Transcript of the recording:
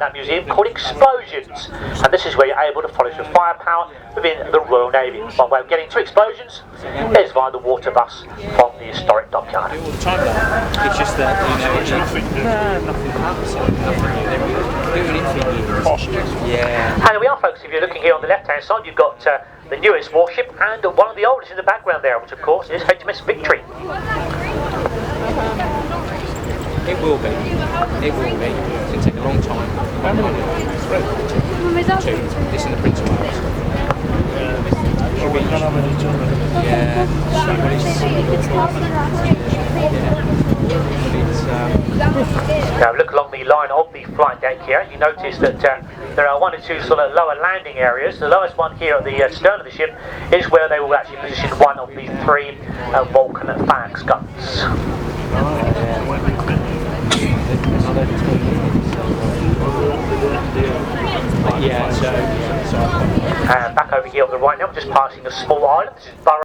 that museum called Explosions, and this is where you're able to follow the firepower within the Royal Navy. One way of getting to Explosions is via the water bus from the historic dockyard. All the time though. It's just that nothing new. Yeah. And there we are, folks. If you're looking here on the left-hand side, you've got the newest warship and one of the oldest in the background there, which of course is HMS Victory. It will be. It will be. It'll take a long time. This in the Prince of Wales. Yeah. Now look along the line of the flight deck here. You notice that there are one or two sort of lower landing areas. The lowest one here at the stern of the ship is where they will actually position one of the three Vulcan phalanx guns. Yeah, so back over here on the right now, we're just passing a small island. This is